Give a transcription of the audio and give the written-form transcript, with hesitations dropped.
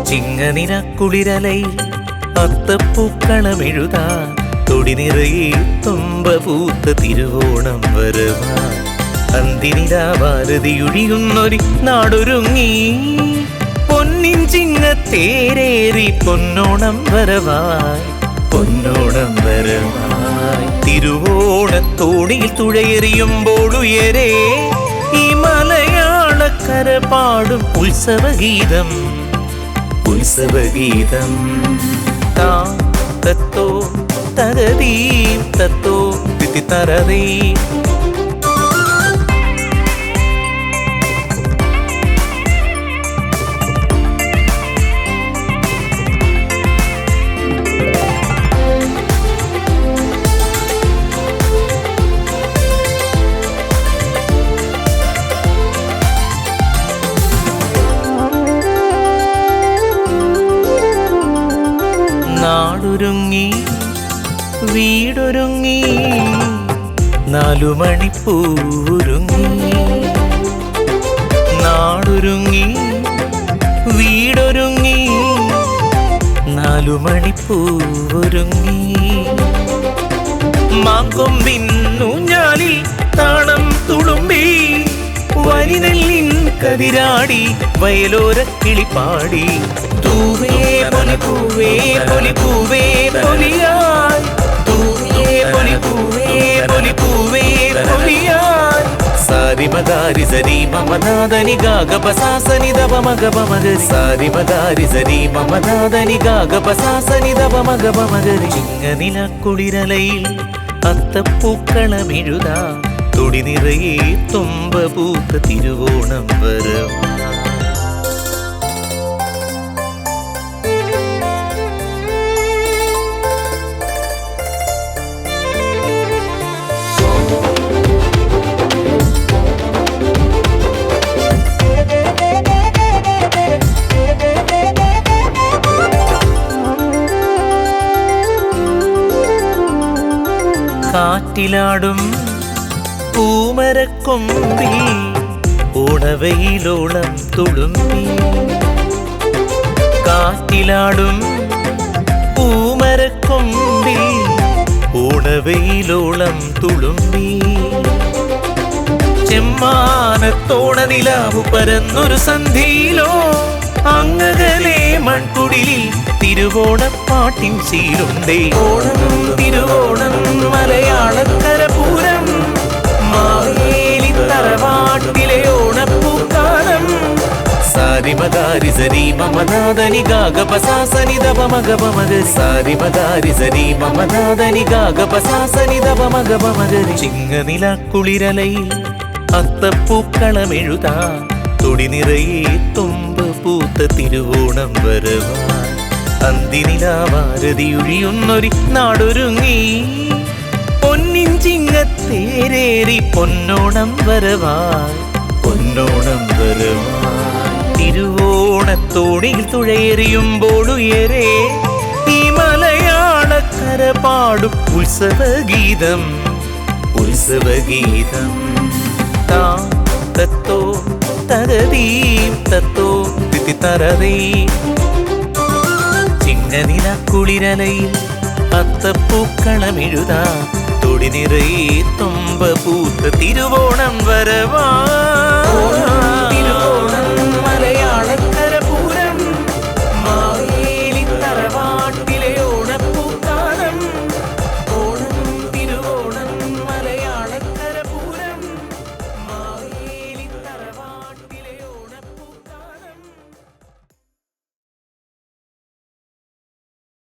ചിങ്ങനില കുളിരലയിൽ അത്തപ്പൂക്കളമെഴുതാൻ തൊടി നിറയെ തുമ്പപൂത്ത തിരുവോണം വരവാൻ അന്തിനിലാഭാരതിയൊഴിയുന്നൊരു നാടൊരുങ്ങി പൊന്നിൻ ചിങ്ങത്തേരേറി പൊന്നോണം വരവായി പൊന്നോണം വരവായി തിരുവോണത്തോണിയിൽ തുഴയെറിയുമ്പോൾ ഉയരെ ഈ മലയാളക്കര പാടും ഉത്സവഗീതം ഉത്സവഗീതം താ തത്തോ തരതീം തത്തോ തിത്തി തരതീം നാടൊരുങ്ങി വീടൊരുങ്ങി 4 മണിപ്പൂരൊരുങ്ങി നാടൊരുങ്ങി വീടൊരുങ്ങി 4 മണിപ്പൂരൊരുങ്ങി മാങ്കൊമ്പിന്നൂഞ്ഞാലിൽ താളം തുളുമ്പി വരിനെല്ലിൻ കതിരാടി വയലോര കിളിപ്പാടി തൂവേ പൊലി പൂവേ പൊലി പൂവേ പൊലിയാൻ തൂവേ പൊലി പൂവേ പൊലി പൂവേ പൊലിയാൻ സാരി മദാരി സരി മമനാദനി ഗാഗപസാസനി ദവമഗപമഗരി സാരി മദാരി സരി മമനാദനി ഗാഗപസാസനി ദവമഗപമഗരി ചിങ്ങനില കുളിരലയിൽ അത്തപ്പൂക്കളമെഴുതാൻ തൊടി നിറയെ തുമ്പപൂത്ത തിരുവോണം വരവാൻ കാറ്റിലാടും പൂമരക്കൊമ്പിൽ ഓണവയിലോളം തുളുമ്പി കാറ്റിലാടും പൂമരക്കൊമ്പിൽ ഓണവയിലോളം തുളുമ്പി ചെമ്മാനത്തോണ നിലാവു പരന്നൊരു സന്ധിയിലോ അങ്ങകലെ മൺകുടിലിൽ തിരുവോണപ്പാട്ടിൻ ശീലുണ്ടേ ഓണം തിരുവോണം മലയാളക്കര പൂരം മാവേലി തറവാട്ടിലെ ഓണപ്പൂക്കാലം സാരി മദാരി സരി മമനാദനി ഗാഗപസാസനി ദവമഗപമഗരി സാരി മദാരി സരി മമനാദനി ഗാഗപസാസനി ദവമഗപമഗരി ചിങ്ങനില കുളിരലയിൽ അത്തപ്പൂക്കളമെഴുതാൻ തൊടി നിറയെ തുമ്പപൂത്ത തിരുവോണം വരവാൻ അന്തിനിലാഭാരതിയൊഴിയുന്നൊരു നാടൊരുങ്ങി പൊന്നിൻ ചിങ്ങത്തേരേറി പൊന്നോണം വരവായി പൊന്നോണം വരവായി തിരുവോണത്തോണിയിൽ തുഴയെറിയുമ്പോൾ ഉയരെ ഈ മലയാളക്കര പാടും ഉത്സവഗീതം ഉത്സവഗീതം താ തത്തോ തരതീം തത്തോ തിത്തി തരതീം ചിങ്ങനില കുളിരലയിൽ അത്തപ്പൂക്കളമെഴുതാൻ തൊടി നിറയെ തുമ്പപൂത്ത തിരുവോണം വരവാൻ